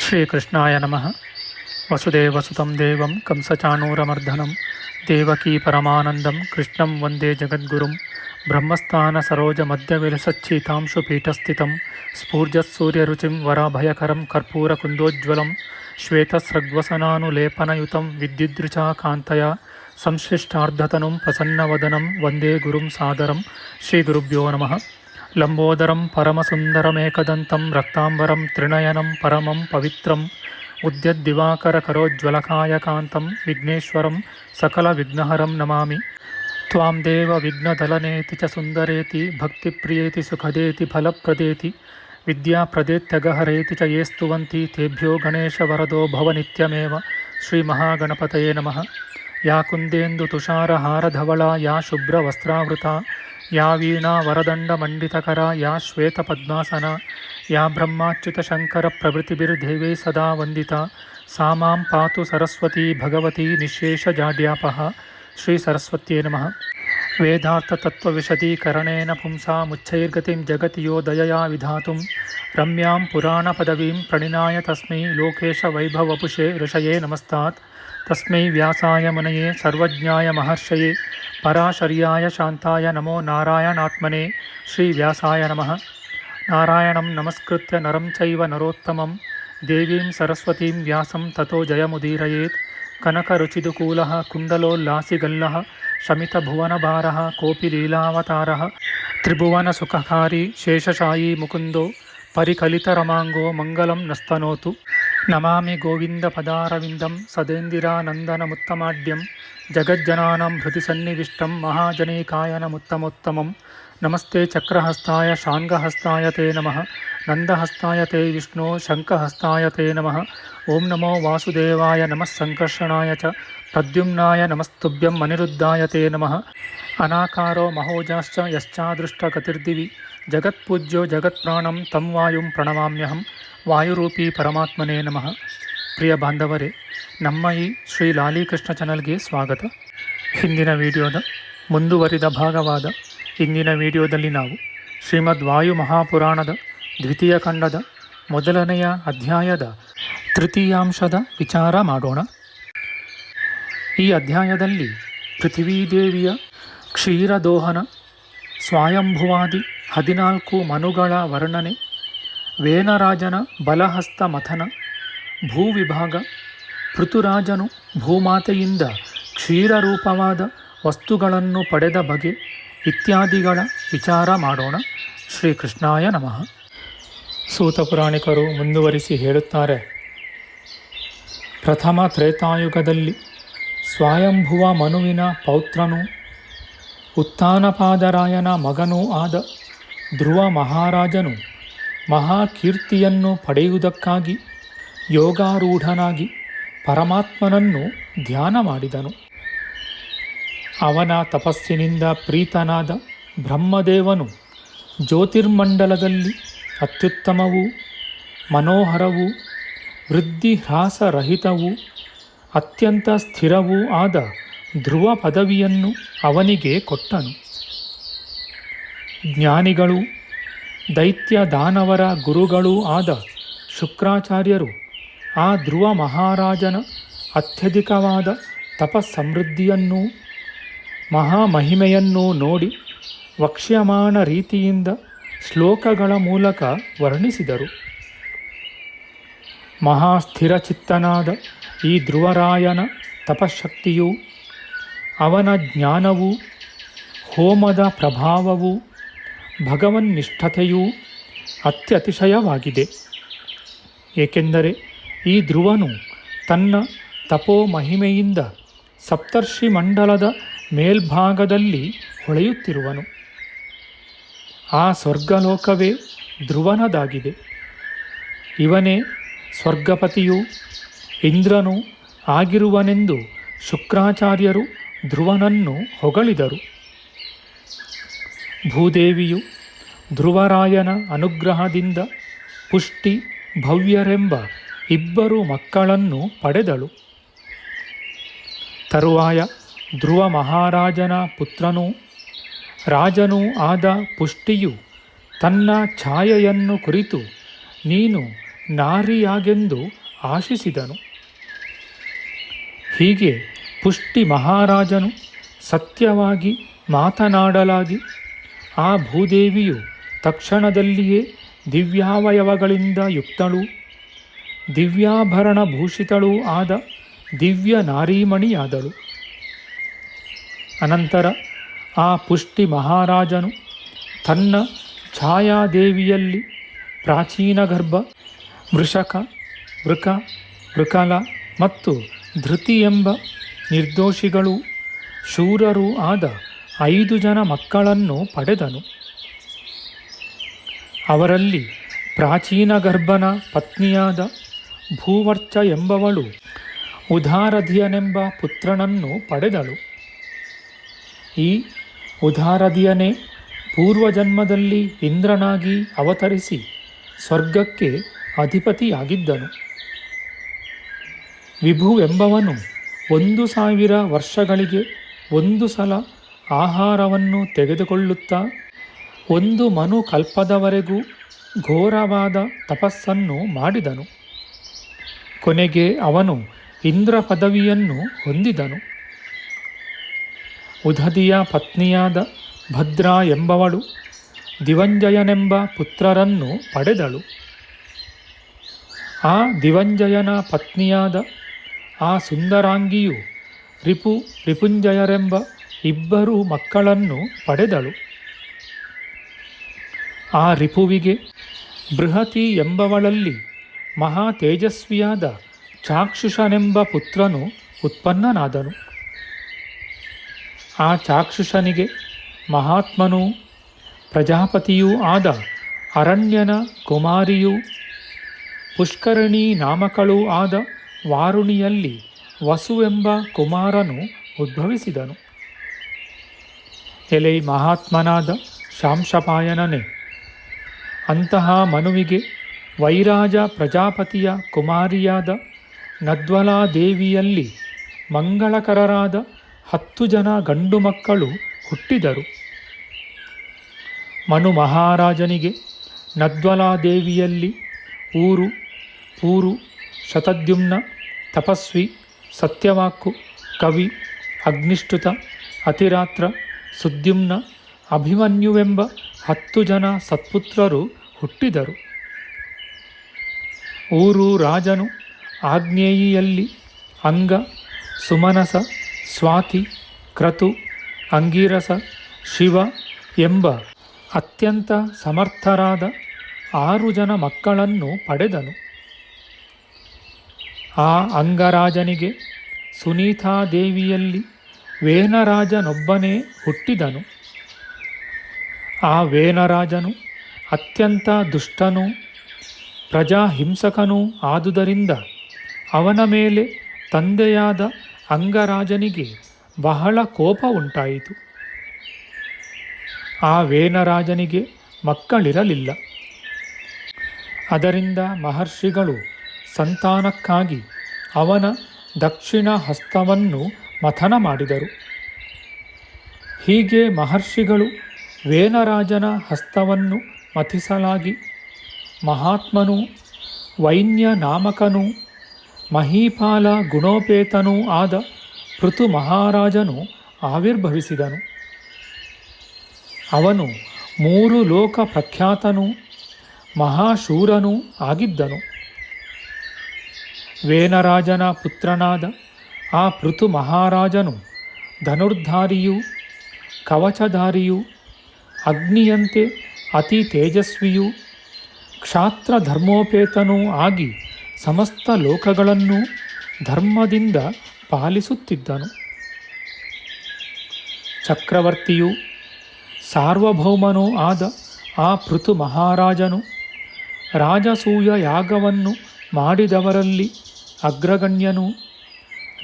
ಶ್ರೀಕೃಷ್ಣಾಯ ನಮಃ. ವಸುದೇವಸುತಂ ದೇವಂ ಕಂಸಚಾಣೂರಮರ್ದನಂ ದೇವಕೀ ಪರಮಾನಂದಂ ಕೃಷ್ಣಂ ವಂದೇ ಜಗದ್ಗುರುಂ. ಬ್ರಹ್ಮಸ್ಥಾನ ಸರೋಜ ಮಧ್ಯವಿಲಸಚ್ಛೀತಾಂಶು ಪೀಠಸ್ಥಿತಂ ಸ್ಫೂರ್ಜತ್ಸೂರ್ಯರುಚಿಂ ವರಾಭಯಕರಂ ಕರ್ಪೂರಕುಂದೋಜ್ವಲಂ ಶ್ವೇತಸ್ರಗ್ವಸನಾನುಲೇಪನಯುತಂ ವಿದ್ಯುದ್ರುಚಾ ಕಾಂತಯ ಸಂಶ್ಲಿಷ್ಟಾರ್ಧತನುಂ ಪ್ರಸನ್ನವದನಂ ವಂದೇ ಗುರುಂ ಸಾದರಂ. ಶ್ರೀಗುರುಭ್ಯೋ ನಮಃ. ಲಂಬೋದರಂ ಪರಮಸುಂದರಮೇಕದಂತಂ ರಕ್ತಾಂಬರಂ ತ್ರಿನಯನಂ ಪರಮಂ ಪವಿತ್ರಂ ಉದ್ಯದ್ದಿವಾಕರಕರೋಜ್ವಲಕಾಯಕಾಂತಂ ವಿಘ್ನೇಶ್ವರಂ ಸಕಲವಿಘ್ನಹರಂ ನಮಾಮಿ. ತ್ವಾಂ ದೇವ ವಿಘ್ನದಲನೇತಿ ಚ ಸುಂದರೇತಿ ಭಕ್ತಿಪ್ರಿಯೇತಿ ಸುಖದೇತಿ ಫಲಪ್ರದೇತಿ ವಿದ್ಯಾಪ್ರದೇತ್ಯಗಹರೇತಿ ಚ ಯೇ ಸ್ತುವಂತಿ ತೇಭ್ಯೋ ಗಣೇಶವರದೋ ಭವ ನಿತ್ಯಮೇವ. ಶ್ರೀಮಹಾಗಣಪತಯೇ ನಮಃ. ಯಾ ಕುಂದೇಂದು ತುಷಾರಹಾರಧವಳಾ ಯಾ ಶುಭ್ರವಸ್ತ್ರಾವೃತಾ ಯಾ ವೀಣಾ ವರದಂಡಮಂಡಿತಕರ ಯಾ ಶ್ವೇತಪದ್ಮಾಸನ ಯಾ ಬ್ರಹ್ಮಾಚ್ಯುತಶಂಕರ ಪ್ರಭೃತಿಭಿರ್ದೇವೈ ಸದಾ ವಂದಿತಾ ಸಾ ಮಾಂ ಪಾತು ಸರಸ್ವತೀ ಭಗವತಿ ನಿಶೇಷಜಾಡ್ಯಾಪಃ. ಶ್ರೀ ಸರಸ್ವತ್ಯೇ ನಮಃ. ವೇದಾರ್ಥತತ್ವವಿಶದೀಕರಣೇನ ಪುಂಸಾಮುಚ್ಚೈರ್ಗತಿಂ ಜಗತಿ ಯೋ ದಯಯಾ ವಿಧಾತುಂ ರಮ್ಯಾಂ ಪುರಾಣಪದವೀಂ ಪ್ರಣಿನಾಯ ತಸ್ಮೈ ಲೋಕೇಶವೈಭವಪುಷೇ ಋಷಯೇ ನಮಸ್ತಾತ್. ತಸ್ಮೈ ವ್ಯಾಸಾಯ ಮುನಯೇ ಸರ್ವಜ್ಞಾಯ ಮಹರ್ಷಯೇ ಪರಾಶರ್ಯಾಯ ಶಾಂತಾಯ ನಮೋ ನಾರಾಯಣಾತ್ಮನೇ. ಶ್ರೀ ವ್ಯಾಸಾಯ ನಮಃ. ನಾರಾಯಣಂ ನಮಸ್ಕೃತ್ಯ ನರಂ ಚೈವ ನರೋತ್ತಮಂ ದೇವೀಂ ಸರಸ್ವತೀಂ ವ್ಯಾಸಂ ತತೋ ಜಯಮುದೀರಯೇತ್. ಕನಕರುಚಿದುಕೂಲಃ ಕುಂಡಲೋಲ್ಲಾಸಿಗಲ್ಲಃ ಶಮಿತಭುವನಭಾರಃ ಕೋಪಿ ಲೀಲಾವತಾರಃ ತ್ರಿಭುವನಸುಖಕಾರಿ ಶೇಷಶಾಯೀ ಮುಕುಂದೋ ಪರಿಕಲಿತರಮಾಂಗೋ ಮಂಗಲಂ ನಸ್ತನೋತು. ನಮಾಮಿ ಗೋವಿಂದಪದಾರವಿಂದಂ ಸದೇಂದಿರಾನಂದನಮುತ್ತಮಾಡ್ಯಂ ಜಗಜ್ಜನಾನಾಂ ಹೃದಯ ಸನ್ನಿವಿಷ್ಟಂ ಮಹಾಜನೈಕಾಯನಮುತ್ತಮೋತ್ತಮಂ. ನಮಸ್ತೆ ಚಕ್ರಹಸ್ತಾಯ ಶಾಂಗಹಸ್ತಾಯ ತೇ ನಮಃ. ನಂದಹಸ್ತಾಯ ತೇ ವಿಷ್ಣೋ ಶಂಖಹಸ್ತಾಯ ತೇ ನಮಃ. ಓಂ ನಮೋ ವಾಸುದೇವಾಯ ನಮಃ ಸಂಕರ್ಷಣಾಯ ಚ ಪ್ರದ್ಯುಮ್ನಾಯ ನಮಸ್ತುಭ್ಯಂ ಅನಿರುದ್ಧಾಯ ತೇ ನಮಃ. ಅನಾಕಾರೋ ಮಹೋಜಾಶ್ಚ ಯಶ್ಚಾದೃಷ್ಟಗತಿರ್ದಿವಿ ಜಗತ್ಪೂಜ್ಯೋ ಜಗತ್ಪ್ರಾಣಂ ತಂ ವಾಯುಂ ಪ್ರಣಮಾಮ್ಯಹಂ. ವಾಯುರೂಪಿ ಪರಮಾತ್ಮನೇ ನಮಃ. ಪ್ರಿಯ ಬಾಂಧವರೇ, ನಮ್ಮ ಈ ಶ್ರೀ ಲಾಲಿಕೃಷ್ಣ ಚಾನಲ್ಗೆ ಸ್ವಾಗತ. ಹಿಂದಿನ ವಿಡಿಯೋದ ಮುಂದುವರಿದ ಭಾಗವಾದ ಇಂದಿನ ವಿಡಿಯೋದಲ್ಲಿ ನಾವು ಶ್ರೀಮದ್ ವಾಯು ಮಹಾಪುರಾಣದ ದ್ವಿತೀಯ ಖಂಡದ ಮೊದಲನೆಯ ಅಧ್ಯಾಯದ ತೃತೀಯಾಂಶದ ವಿಚಾರ ಮಾಡೋಣ. ಈ ಅಧ್ಯಾಯದಲ್ಲಿ ಪೃಥ್ವೀದೇವಿಯ ಕ್ಷೀರದೋಹನ, ಸ್ವಯಂಭುವಾದಿ 14 ಮನುಗಳ ವರ್ಣನೆ, ವೇನರಾಜನ ಬಲಹಸ್ತ ಮಥನ, ಭೂವಿಭಾಗ, ಪೃಥುರಾಜನು ಭೂಮಾತೆಯಿಂದ ಕ್ಷೀರರೂಪವಾದ ವಸ್ತುಗಳನ್ನು ಪಡೆದ ಬಗೆ ಇತ್ಯಾದಿಗಳ ವಿಚಾರ ಮಾಡೋಣ. ಶ್ರೀಕೃಷ್ಣಾಯ ನಮಃ. ಸೂತ ಪುರಾಣಿಕರು ಮುಂದುವರಿಸಿ ಹೇಳುತ್ತಾರೆ, ಪ್ರಥಮ ತ್ರೇತಾಯುಗದಲ್ಲಿ ಸ್ವಯಂಭುವ ಮನುವಿನ ಪೌತ್ರನೂ ಉತ್ಥಾನಪಾದರಾಯನ ಮಗನೂ ಆದ ಧ್ರುವ ಮಹಾರಾಜನು ಮಹಾಕೀರ್ತಿಯನ್ನು ಪಡೆಯುವುದಕ್ಕಾಗಿ ಯೋಗಾರೂಢನಾಗಿ ಪರಮಾತ್ಮನನ್ನು ಧ್ಯಾನ ಮಾಡಿದನು. ಅವನ ತಪಸ್ಸಿನಿಂದ ಪ್ರೀತನಾದ ಬ್ರಹ್ಮದೇವನು ಜ್ಯೋತಿರ್ಮಂಡಲದಲ್ಲಿ ಅತ್ಯುತ್ತಮವೂ ಮನೋಹರವೂ ವೃದ್ಧಿಹ್ರಾಸರಹಿತವೂ ಅತ್ಯಂತ ಸ್ಥಿರವೂ ಆದ ಧ್ರುವ ಪದವಿಯನ್ನು ಅವನಿಗೆ ಕೊಟ್ಟನು. ಜ್ಞಾನಿಗಳು ದೈತ್ಯ ದಾನವರ ಗುರುಗಳೂ ಆದ ಶುಕ್ರಾಚಾರ್ಯರು ಆ ಧ್ರುವ ಮಹಾರಾಜನ ಅತ್ಯಧಿಕವಾದ ತಪಸ್ಸಮೃದ್ಧಿಯನ್ನೂ ಮಹಾಮಹಿಮೆಯನ್ನೂ ನೋಡಿ ವಕ್ಷ್ಯಮಾಣ ರೀತಿಯಿಂದ ಶ್ಲೋಕಗಳ ಮೂಲಕ ವರ್ಣಿಸಿದರು. ಮಹಾಸ್ಥಿರಚಿತ್ತನಾದ ಈ ಧ್ರುವರಾಯನ ತಪಶಕ್ತಿಯೂ ಅವನ ಜ್ಞಾನವೂ ಹೋಮದ ಪ್ರಭಾವವೂ ಭಗವನ್ನಿಷ್ಠತೆಯೂ ಅತ್ಯತಿಶಯವಾಗಿದೆ. ಏಕೆಂದರೆ ಈ ಧ್ರುವನು ತನ್ನ ತಪೋ ಮಹಿಮೆಯಿಂದ ಸಪ್ತರ್ಷಿ ಮಂಡಲದ ಮೇಲ್ಭಾಗದಲ್ಲಿ ಹೊಳೆಯುತ್ತಿರುವನು. ಆ ಸ್ವರ್ಗಲೋಕವೇ ಧ್ರುವನದಾಗಿದೆ. ಇವನೇ ಸ್ವರ್ಗಪತಿಯೂ ಇಂದ್ರನೂ ಆಗಿರುವನೆಂದು ಶುಕ್ರಾಚಾರ್ಯರು ಧ್ರುವನನ್ನು ಹೊಗಳಿದರು. ಭೂದೇವಿಯು ಧ್ರುವರಾಯನ ಅನುಗ್ರಹದಿಂದ ಪುಷ್ಟಿ ಭವ್ಯರೆಂಬ 2 ಮಕ್ಕಳನ್ನು ಪಡೆದಳು. ತರುವಾಯ ಧ್ರುವ ಮಹಾರಾಜನ ಪುತ್ರನೂ ರಾಜನೂ ಆದ ಪುಷ್ಟಿಯು ತನ್ನ ಛಾಯೆಯನ್ನು ಕುರಿತು, ನೀನು ನಾರಿಯಾಗೆಂದು ಆಶಿಸಿದನು. ಹೀಗೆ ಪುಷ್ಟಿ ಮಹಾರಾಜನು ಸತ್ಯವಾಗಿ ಮಾತನಾಡಲಾಗಿ ಆ ಭೂದೇವಿಯು ತಕ್ಷಣದಲ್ಲಿಯೇ ದಿವ್ಯಾವಯವಗಳಿಂದ ಯುಕ್ತಳೂ ದಿವ್ಯಾಭರಣ ಭೂಷಿತಳೂ ಆದ ದಿವ್ಯ ನಾರೀಮಣಿಯಾದಳು. ಅನಂತರ ಆ ಪುಷ್ಟಿ ಮಹಾರಾಜನು ತನ್ನ ಛಾಯಾದೇವಿಯಲ್ಲಿ ಪ್ರಾಚೀನ ಗರ್ಭ, ವೃಷಕ, ವೃಕ, ವೃಕಲ ಮತ್ತು ಧೃತಿ ಎಂಬ ನಿರ್ದೋಷಿಗಳೂ ಶೂರರೂ ಆದ 5 ಜನ ಮಕ್ಕಳನ್ನು ಪಡೆದನು. ಅವರಲ್ಲಿ ಪ್ರಾಚೀನ ಗರ್ಭನ ಪತ್ನಿಯಾದ ಭೂವರ್ಚ ಎಂಬವಳು ಉದಾರಧಿಯನೆಂಬ ಪುತ್ರನನ್ನು ಪಡೆದಳು. ಈ ಉದಾರಧಿಯನೇ ಪೂರ್ವಜನ್ಮದಲ್ಲಿ ಇಂದ್ರನಾಗಿ ಅವತರಿಸಿ ಸ್ವರ್ಗಕ್ಕೆ ಅಧಿಪತಿಯಾಗಿದ್ದನು. ವಿಭು ಎಂಬವನು 1000 ವರ್ಷಗಳಿಗೆ ಒಂದು ಸಲ ಆಹಾರವನ್ನು ತೆಗೆದುಕೊಳ್ಳುತ್ತಾ 1 ಮನು ಕಲ್ಪದವರೆಗೂ ಘೋರವಾದ ತಪಸ್ಸನ್ನು ಮಾಡಿದನು. ಕೊನೆಗೆ ಅವನು ಇಂದ್ರ ಪದವಿಯನ್ನು ಹೊಂದಿದನು. ಉದಧಿಯ ಪತ್ನಿಯಾದ ಭದ್ರಾ ಎಂಬವಳು ದಿವಂಜಯನೆಂಬ ಪುತ್ರರನ್ನು ಪಡೆದಳು. ಆ ದಿವಂಜಯನ ಪತ್ನಿಯಾದ ಆ ಸುಂದರಾಂಗಿಯು ರಿಪುಂಜಯರೆಂಬ 2 ಮಕ್ಕಳನ್ನು ಪಡೆದಳು. ಆ ರಿಪುವಿಗೆ ಬೃಹತಿ ಎಂಬವಳಲ್ಲಿ ಮಹಾ ತೇಜಸ್ವಿಯಾದ ಚಾಕ್ಷುಷನೆಂಬ ಪುತ್ರನು ಉತ್ಪನ್ನನಾದನು. ಆ ಚಾಕ್ಷುಷನಿಗೆ ಮಹಾತ್ಮನೂ ಪ್ರಜಾಪತಿಯೂ ಆದ ಅರಣ್ಯನ ಕುಮಾರಿಯೂ ಪುಷ್ಕರಣಿ ನಾಮಕಳೂ ಆದ ವಾರುಣಿಯಲ್ಲಿ ವಸುವೆಂಬ ಕುಮಾರನು ಉದ್ಭವಿಸಿದನು. ಎಲೈ ಮಹಾತ್ಮನಾದ ಶಾಂಶಪಾಯನನೇ, ಅಂತಹ ಮನುವಿಗೆ ವೈರಾಜ ಪ್ರಜಾಪತಿಯ ಕುಮಾರಿಯಾದ ನದ್ವಲಾದೇವಿಯಲ್ಲಿ ಮಂಗಳಕರರಾದ 10 ಜನ ಗಂಡು ಮಕ್ಕಳು ಹುಟ್ಟಿದರು. ಮನು ಮಹಾರಾಜನಿಗೆ ನದ್ವಲಾದೇವಿಯಲ್ಲಿ ಊರು, ಪೂರು, ಶತದ್ಯುಮ್ನ, ತಪಸ್ವಿ, ಸತ್ಯವಾಕು, ಕವಿ, ಅಗ್ನಿಷ್ಠುತ, ಅತಿರಾತ್ರ, ಸುದ್ಯುಮ್ನ, ಅಭಿಮನ್ಯುವೆಂಬ 10 ಜನ ಸತ್ಪುತ್ರರು ಹುಟ್ಟಿದರು. ಊರು ರಾಜನು ಆಗ್ನೇಯಿಯಲ್ಲಿ ಅಂಗ, ಸುಮನಸ, ಸ್ವಾತಿ, ಕ್ರತು, ಅಂಗೀರಸ, ಶಿವ ಎಂಬ ಅತ್ಯಂತ ಸಮರ್ಥರಾದ 6 ಜನ ಮಕ್ಕಳನ್ನು ಪಡೆದನು. ಆ ಅಂಗರಾಜನಿಗೆ ಸುನೀತಾದೇವಿಯಲ್ಲಿ ವೇನರಾಜನೊಬ್ಬನೇ ಹುಟ್ಟಿದನು. ಆ ವೇನರಾಜನು ಅತ್ಯಂತ ದುಷ್ಟನೂ ಪ್ರಜಾಹಿಂಸಕನೂ ಆದುದರಿಂದ ಅವನ ಮೇಲೆ ತಂದೆಯಾದ ಅಂಗರಾಜನಿಗೆ ಬಹಳ ಕೋಪ ಉಂಟಾಯಿತು. ಆ ವೇನರಾಜನಿಗೆ ಮಕ್ಕಳಿರಲಿಲ್ಲ. ಅದರಿಂದ ಮಹರ್ಷಿಗಳು ಸಂತಾನಕ್ಕಾಗಿ ಅವನ ದಕ್ಷಿಣ ಹಸ್ತವನ್ನು ಮಥನ ಮಾಡಿದರು. ಹೀಗೆ ಮಹರ್ಷಿಗಳು ವೇನರಾಜನ ಹಸ್ತವನ್ನು ಮಥಿಸಲಾಗಿ ಮಹಾತ್ಮನೂ ವೈನ್ಯ ನಾಮಕನೂ ಮಹೀಪಾಲ ಗುಣೋಪೇತನೂ ಆದ ಪೃಥು ಮಹಾರಾಜನು ಆವಿರ್ಭವಿಸಿದನು. ಅವನು 3 ಲೋಕ ಪ್ರಖ್ಯಾತನೂ ಮಹಾಶೂರನೂ ಆಗಿದ್ದನು. ವೇನರಾಜನ ಪುತ್ರನಾದ ಆ ಪೃಥು ಮಹಾರಾಜನು ಧನುರ್ಧಾರಿಯೂ ಕವಚಧಾರಿಯೂ ಅಗ್ನಿಯಂತೆ ಅತಿ ತೇಜಸ್ವಿಯೂ ಕ್ಷಾತ್ರ ಧರ್ಮೋಪೇತನೂ ಆಗಿ ಸಮಸ್ತ ಲೋಕಗಳನ್ನು ಧರ್ಮದಿಂದ ಪಾಲಿಸುತ್ತಿದ್ದನು. ಚಕ್ರವರ್ತಿಯೂ ಸಾರ್ವಭೌಮನೂ ಆದ ಆ ಪೃಥು ಮಹಾರಾಜನು ರಾಜಸೂಯ ಯಾಗವನ್ನು ಮಾಡಿದವರಲ್ಲಿ ಅಗ್ರಗಣ್ಯನೂ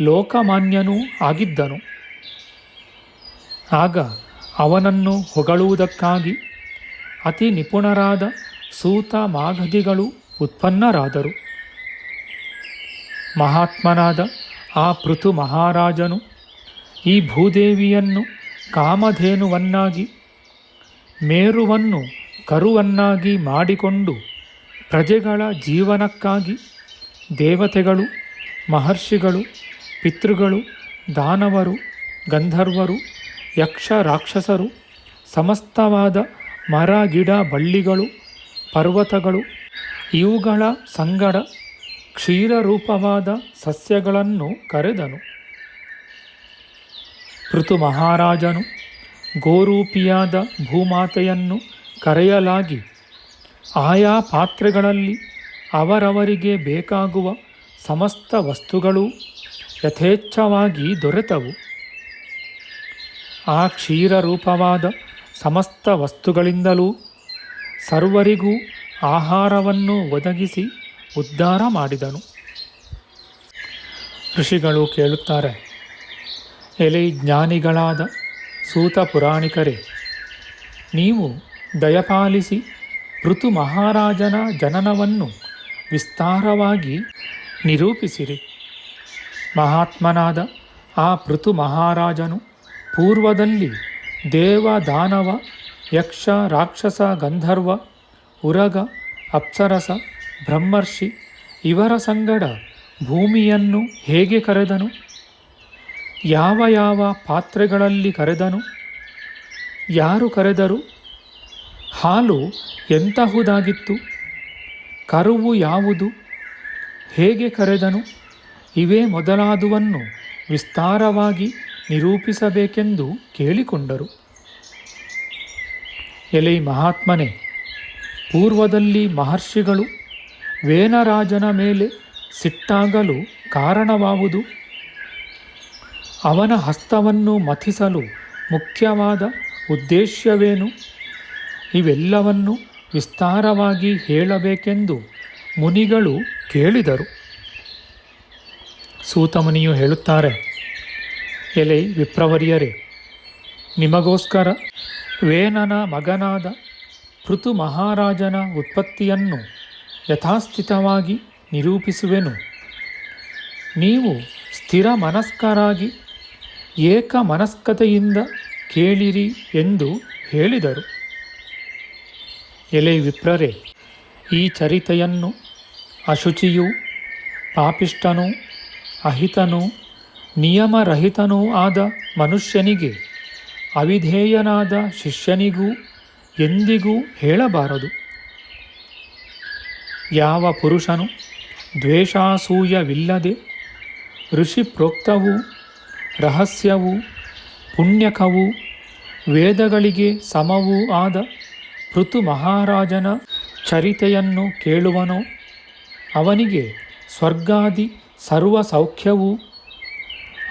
ಲೋಕಮಾನ್ಯನೂ ಆಗಿದ್ದನು. ಆಗ ಅವನನ್ನು ಹೊಗಳುವುದಕ್ಕಾಗಿ ಅತಿ ನಿಪುಣರಾದ ಸೂತ ಮಾಗಧಿಗಳು ಉತ್ಪನ್ನರಾದರು. ಮಹಾತ್ಮನಾದ ಆ ಪೃಥು ಮಹಾರಾಜನು ಈ ಭೂದೇವಿಯನ್ನು ಕಾಮಧೇನುವನ್ನಾಗಿ ಮೇರುವನ್ನು ಕರುವನ್ನಾಗಿ ಮಾಡಿಕೊಂಡು ಪ್ರಜೆಗಳ ಜೀವನಕ್ಕಾಗಿ ದೇವತೆಗಳು, ಮಹರ್ಷಿಗಳು, ಪಿತೃಗಳು, ದಾನವರು, ಗಂಧರ್ವರು, ಯಕ್ಷ ರಾಕ್ಷಸರು, ಸಮಸ್ತವಾದ ಮರ ಗಿಡ ಬಳ್ಳಿಗಳು, ಪರ್ವತಗಳು ಇವುಗಳ ಸಂಗಡ ಕ್ಷೀರರೂಪವಾದ ಸಸ್ಯಗಳನ್ನು ಕರೆದನು. ಪೃಥು ಮಹಾರಾಜನು ಗೋರೂಪಿಯಾದ ಭೂಮಾತೆಯನ್ನು ಕರೆಯಲಾಗಿ ಆಯಾ ಪಾತ್ರೆಗಳಲ್ಲಿ ಅವರವರಿಗೆ ಬೇಕಾಗುವ ಸಮಸ್ತ ವಸ್ತುಗಳೂ ಯಥೇಚ್ಛವಾಗಿ ದೊರೆತವು. ಆ ಕ್ಷೀರರೂಪವಾದ ಸಮಸ್ತ ವಸ್ತುಗಳಿಂದಲೂ ಸರ್ವರಿಗೂ ಆಹಾರವನ್ನು ಒದಗಿಸಿ ಉದ್ಧಾರ ಮಾಡಿದನು. ಋಷಿಗಳು ಕೇಳುತ್ತಾರೆ, ಎಲೆ ಜ್ಞಾನಿಗಳಾದ ಸೂತ ಪುರಾಣಿಕರೇ, ನೀವು ದಯಪಾಲಿಸಿ ಪೃಥು ಮಹಾರಾಜನ ಜನನವನ್ನು ವಿಸ್ತಾರವಾಗಿ ನಿರೂಪಿಸಿರಿ. ಮಹಾತ್ಮನಾದ ಆ ಪೃಥು ಮಹಾರಾಜನು ಪೂರ್ವದಲ್ಲಿ ದೇವ, ದಾನವ, ಯಕ್ಷ, ರಾಕ್ಷಸ, ಗಂಧರ್ವ, ಉರಗ, ಅಪ್ಸರಸ, ಬ್ರಹ್ಮರ್ಷಿ ಇವರ ಸಂಗಡ ಭೂಮಿಯನ್ನು ಹೇಗೆ ಕರೆದನು? ಯಾವ ಯಾವ ಪಾತ್ರೆಗಳಲ್ಲಿ ಕರೆದನು? ಯಾರು ಕರೆದರು? ಹಾಲು ಎಂತಹುದಾಗಿತ್ತು? ಕರುವು ಯಾವುದು? ಹೇಗೆ ಕರೆದನು? ಇವೇ ಮೊದಲಾದುವನ್ನು ವಿಸ್ತಾರವಾಗಿ ನಿರೂಪಿಸಬೇಕೆಂದು ಕೇಳಿಕೊಂಡರು. ಎಲೆ ಮಹಾತ್ಮನೇ, ಪೂರ್ವದಲ್ಲಿ ಮಹರ್ಷಿಗಳು ವೇನರಾಜನ ಮೇಲೆ ಸಿಟ್ಟಾಗಲು ಕಾರಣವಾವುದು? ಅವನ ಹಸ್ತವನ್ನು ಮಥಿಸಲು ಮುಖ್ಯವಾದ ಉದ್ದೇಶವೇನು? ಇವೆಲ್ಲವನ್ನು ವಿಸ್ತಾರವಾಗಿ ಹೇಳಬೇಕೆಂದು ಮುನಿಗಳು ಕೇಳಿದರು. ಸೂತಮುನಿಯು ಹೇಳುತ್ತಾರೆ, ಎಲೆ ವಿಪ್ರವರ್ಯರೇ, ನಿಮಗೋಸ್ಕರ ವೇನನ ಮಗನಾದ ಪೃಥು ಮಹಾರಾಜನ ಉತ್ಪತ್ತಿಯನ್ನು ಯಥಾಸ್ಥಿತವಾಗಿ ನಿರೂಪಿಸುವೆನು. ನೀವು ಸ್ಥಿರ ಮನಸ್ಕರಾಗಿ ಏಕ ಮನಸ್ಕತೆಯಿಂದ ಕೇಳಿರಿ ಎಂದು ಹೇಳಿದರು. ಎಲೆ ವಿಪ್ರರೇ, ಈ ಚರಿತೆಯನ್ನು ಅಶುಚಿಯೂ ಪಾಪಿಷ್ಟನೂ ಅಹಿತನೂ ನಿಯಮರಹಿತನೂ ಆದ ಮನುಷ್ಯನಿಗೆ ಅವಿಧೇಯನಾದ ಶಿಷ್ಯನಿಗೂ ಎಂದಿಗೂ ಹೇಳಬಾರದು. ಯಾವ ಪುರುಷನು ದ್ವೇಷಾಸೂಯವಿಲ್ಲದೆ ಋಷಿ ಪ್ರೋಕ್ತವೂ ರಹಸ್ಯವೂ ಪುಣ್ಯಕವೂ ವೇದಗಳಿಗೆ ಸಮವೂ ಆದ ಪೃಥು ಮಹಾರಾಜನ ಚರಿತೆಯನ್ನು ಕೇಳುವನೋ ಅವನಿಗೆ ಸ್ವರ್ಗಾದಿ ಸರ್ವ ಸೌಖ್ಯವೂ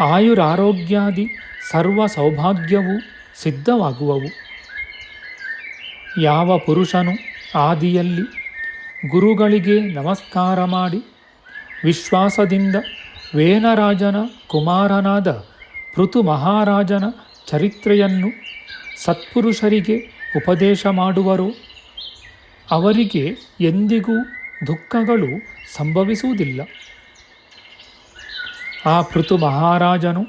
ಆಯುರಾರೋಗ್ಯಾದಿ ಸರ್ವ ಸೌಭಾಗ್ಯವೂ ಸಿದ್ಧವಾಗುವವು. ಯಾವ ಪುರುಷನು ಆದಿಯಲ್ಲಿ ಗುರುಗಳಿಗೆ ನಮಸ್ಕಾರ ಮಾಡಿ ವಿಶ್ವಾಸದಿಂದ ವೇನರಾಜನ ಕುಮಾರನಾದ ಪೃಥು ಮಹಾರಾಜನ ಚರಿತ್ರೆಯನ್ನು ಸತ್ಪುರುಷರಿಗೆ ಉಪದೇಶ ಮಾಡುವರೋ ಅವರಿಗೆ ಎಂದಿಗೂ ದುಃಖಗಳು ಸಂಭವಿಸುವುದಿಲ್ಲ. ಆ ಪೃಥು ಮಹಾರಾಜನು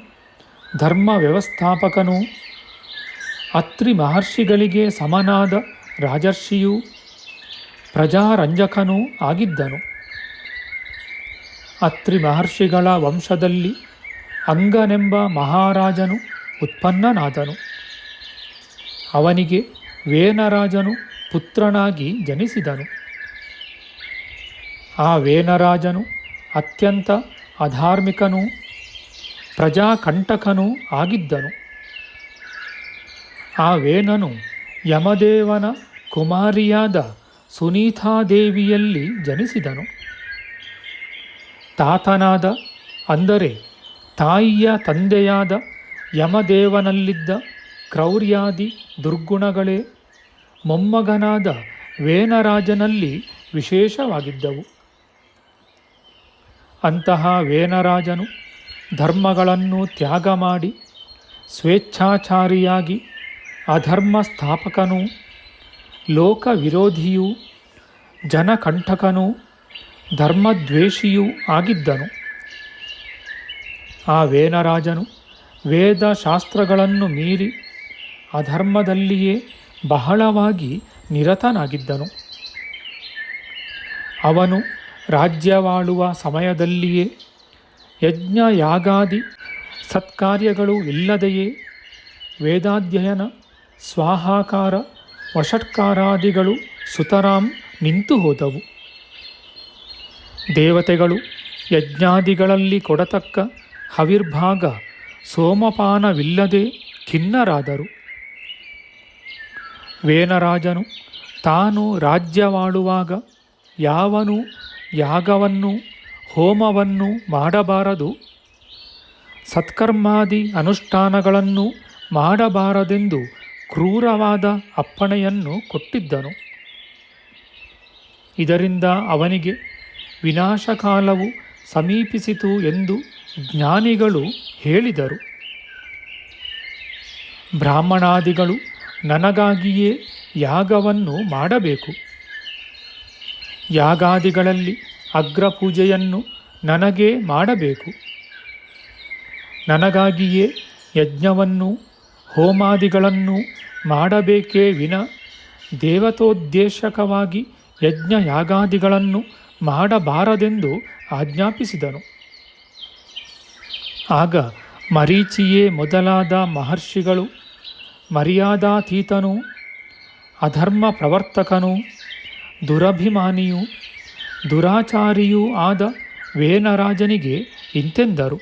ಧರ್ಮ ವ್ಯವಸ್ಥಾಪಕನೂ ಅತ್ರಿ ಮಹರ್ಷಿಗಳಿಗೆ ಸಮನಾದ ರಾಜರ್ಷಿಯೂ ಪ್ರಜಾರಂಜಕನೂ ಆಗಿದ್ದನು. ಅತ್ರಿ ಮಹರ್ಷಿಗಳ ವಂಶದಲ್ಲಿ ಅಂಗನೆಂಬ ಮಹಾರಾಜನು ಉತ್ಪನ್ನನಾದನು. ಅವನಿಗೆ ವೇನರಾಜನು ಪುತ್ರನಾಗಿ ಜನಿಸಿದನು. ಆ ವೇನರಾಜನು ಅತ್ಯಂತ ಅಧಾರ್ಮಿಕನೂ ಪ್ರಜಾಕಂಟಕನೂ ಆಗಿದ್ದನು. ಆ ವೇನನು ಯಮದೇವನ ಕುಮಾರಿಯಾದ ಸುನೀತಾದೇವಿಯಲ್ಲಿ ಜನಿಸಿದನು. ತಾತನಾದ ಅಂದರೆ ತಾಯಿಯ ತಂದೆಯಾದ ಯಮದೇವನಲ್ಲಿದ್ದ ಕ್ರೌರ್ಯಾದಿ ದುರ್ಗುಣಗಳೇ ಮೊಮ್ಮಗನಾದ ವೇನರಾಜನಲ್ಲಿ ವಿಶೇಷವಾಗಿದ್ದವು. ಅಂತಹ ವೇನರಾಜನು ಧರ್ಮಗಳನ್ನು ತ್ಯಾಗ ಮಾಡಿ ಸ್ವೇಚ್ಛಾಚಾರಿಯಾಗಿ ಅಧರ್ಮ ಸ್ಥಾಪಕನೂ ಲೋಕ ವಿರೋಧಿಯೂ ಜನಕಂಟಕನೂ ಧರ್ಮದ್ವೇಷಿಯೂ ಆಗಿದ್ದನು. ಆ ವೇನರಾಜನು ವೇದಶಾಸ್ತ್ರಗಳನ್ನು ಮೀರಿ ಅಧರ್ಮದಲ್ಲಿಯೇ ಬಹಳವಾಗಿ ನಿರತನಾಗಿದ್ದನು. ಅವನು ರಾಜ್ಯವಾಳುವ ಸಮಯದಲ್ಲಿಯೇ ಯಜ್ಞ ಯಾಗಾದಿ ಸತ್ಕಾರ್ಯಗಳು ಇಲ್ಲದೆಯೇ ವೇದಾಧ್ಯಯನ ಸ್ವಾಹಾಕಾರ ವಷಟ್ಕಾರಾದಿಗಳು ಸುತರಾಂ ನಿಂತು ಹೋದವು. ದೇವತೆಗಳು ಯಜ್ಞಾದಿಗಳಲ್ಲಿ ಕೊಡತಕ್ಕ ಹವಿರ್ಭಾಗ ಸೋಮಪಾನವಿಲ್ಲದೆ ಖಿನ್ನರಾದರು. ವೇನರಾಜನು ತಾನು ರಾಜ್ಯವಾಳುವಾಗ ಯಾವನು ಯಾಗವನ್ನು ಹೋಮವನ್ನು ಮಾಡಬಾರದು, ಸತ್ಕರ್ಮಾದಿ ಅನುಷ್ಠಾನಗಳನ್ನು ಮಾಡಬಾರದೆಂದು ಕ್ರೂರವಾದ ಅಪ್ಪಣೆಯನ್ನು ಕೊಟ್ಟಿದ್ದನು. ಇದರಿಂದ ಅವನಿಗೆ ವಿನಾಶಕಾಲವು ಸಮೀಪಿಸಿತು ಎಂದು ಜ್ಞಾನಿಗಳು ಹೇಳಿದರು. ಬ್ರಾಹ್ಮಣಾದಿಗಳು ನನಗಾಗಿಯೇ ಯಾಗವನ್ನು ಮಾಡಬೇಕು. ಯಾಗಾದಿಗಳಲ್ಲಿ ಅಗ್ರಪೂಜೆಯನ್ನು ನನಗೇ ಮಾಡಬೇಕು. ನನಗಾಗಿಯೇ ಯಜ್ಞವನ್ನು ಹೋಮಾದಿಗಳನ್ನು ಮಾಡಬೇಕೇ ವಿನ ದೇವತೋದ್ದೇಶಕವಾಗಿ ಯಜ್ಞ ಯಾಗಾದಿಗಳನ್ನು ಮಾಡಬಾರದೆಂದು ಆಜ್ಞಾಪಿಸಿದನು. ಆಗ ಮರೀಚಿಯೇ ಮೊದಲಾದ ಮಹರ್ಷಿಗಳು ಮರ್ಯಾದಾತೀತನೂ ಅಧರ್ಮ ಪ್ರವರ್ತಕನೂ ದುರಭಿಮಾನಿಯೂ ದುರಾಚಾರಿಯೂ ಆದ ವೇನರಾಜನಿಗೆ ಇಂತೆಂದರು.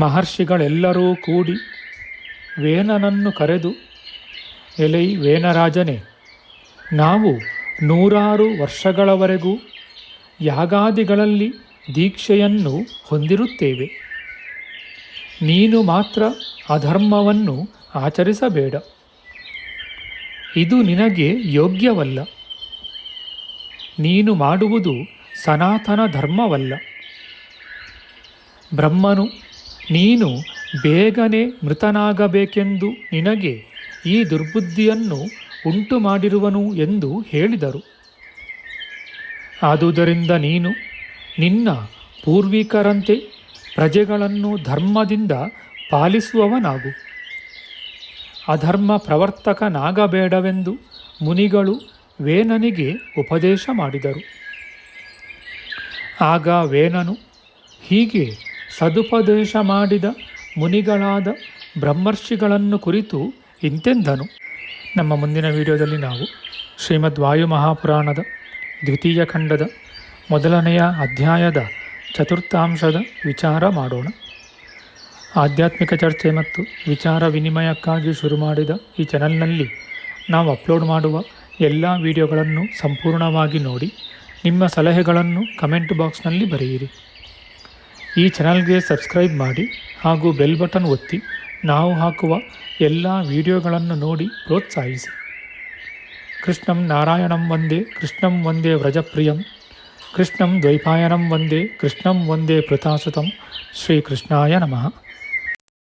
ಮಹರ್ಷಿಗಳೆಲ್ಲರೂ ಕೂಡಿ ವೇನನನ್ನು ಕರೆದು, ಎಲೈ ವೇನರಾಜನೇ, ನಾವು 100 ವರ್ಷಗಳವರೆಗೂ ಯಾಗಾದಿಗಳಲ್ಲಿ ದೀಕ್ಷೆಯನ್ನು ಹೊಂದಿರುತ್ತೇವೆ. ನೀನು ಮಾತ್ರ ಅಧರ್ಮವನ್ನು ಆಚರಿಸಬೇಡ. ಇದು ನಿನಗೆ ಯೋಗ್ಯವಲ್ಲ. ನೀನು ಮಾಡುವುದು ಸನಾತನ ಧರ್ಮವಲ್ಲ. ಬ್ರಹ್ಮನು ನೀನು ಬೇಗನೆ ಮೃತನಾಗಬೇಕೆಂದು ನಿನಗೆ ಈ ದುರ್ಬುದ್ಧಿಯನ್ನು ಉಂಟು ಮಾಡಿರುವನು ಎಂದು ಹೇಳಿದರು. ಆದುದರಿಂದ ನೀನು ನಿನ್ನ ಪೂರ್ವಿಕರಂತೆ ಪ್ರಜೆಗಳನ್ನು ಧರ್ಮದಿಂದ ಪಾಲಿಸುವವನಾಗು. ಅಧರ್ಮ ಪ್ರವರ್ತಕನಾಗಬೇಡವೆಂದು ಮುನಿಗಳು ವೇನನಿಗೆ ಉಪದೇಶ ಮಾಡಿದರು. ಆಗ ವೇನನು ಹೀಗೆ ಸದುಪದೇಶ ಮಾಡಿದ ಮುನಿಗಳಾದ ಬ್ರಹ್ಮರ್ಷಿಗಳನ್ನು ಕುರಿತು ಇಂತೆಂದನು. ನಮ್ಮ ಮುಂದಿನ ವಿಡಿಯೋದಲ್ಲಿ ನಾವು ಶ್ರೀಮದ್ ವಾಯು ಮಹಾಪುರಾಣದ ದ್ವಿತೀಯ ಖಂಡದ 1ನೆಯ ಅಧ್ಯಾಯದ ಚತುರ್ಥಾಂಶದ ವಿಚಾರ ಮಾಡೋಣ. ಆಧ್ಯಾತ್ಮಿಕ ಚರ್ಚೆ ಮತ್ತು ವಿಚಾರ ವಿನಿಮಯಕ್ಕಾಗಿ ಶುರು ಮಾಡಿದ ಈ ಚಾನಲ್ನಲ್ಲಿ ನಾವು ಅಪ್ಲೋಡ್ ಮಾಡುವ ಎಲ್ಲ ವಿಡಿಯೋಗಳನ್ನು ಸಂಪೂರ್ಣವಾಗಿ ನೋಡಿ ನಿಮ್ಮ ಸಲಹೆಗಳನ್ನು ಕಮೆಂಟ್ ಬಾಕ್ಸ್ನಲ್ಲಿ ಬರೆಯಿರಿ. ಈ ಚಾನಲ್ಗೆ ಸಬ್ಸ್ಕ್ರೈಬ್ ಮಾಡಿ ಹಾಗೂ ಬೆಲ್ ಬಟನ್ ಒತ್ತಿ ನಾವು ಹಾಕುವ ಎಲ್ಲ ವಿಡಿಯೋಗಳನ್ನು ನೋಡಿ ಪ್ರೋತ್ಸಾಹಿಸಿ. ಕೃಷ್ಣಂ ನಾರಾಯಣಂ ವಂದೇ ಕೃಷ್ಣಂ ವಂದೇ ವ್ರಜಪ್ರಿಯಂ ಕೃಷ್ಣಂ ದ್ವೈಪಾಯನಂ ವಂದೇ ಕೃಷ್ಣಂ ವಂದೇ ಪೃಥಾಸುತಂ. ಶ್ರೀಕೃಷ್ಣಾಯ ನಮಃ.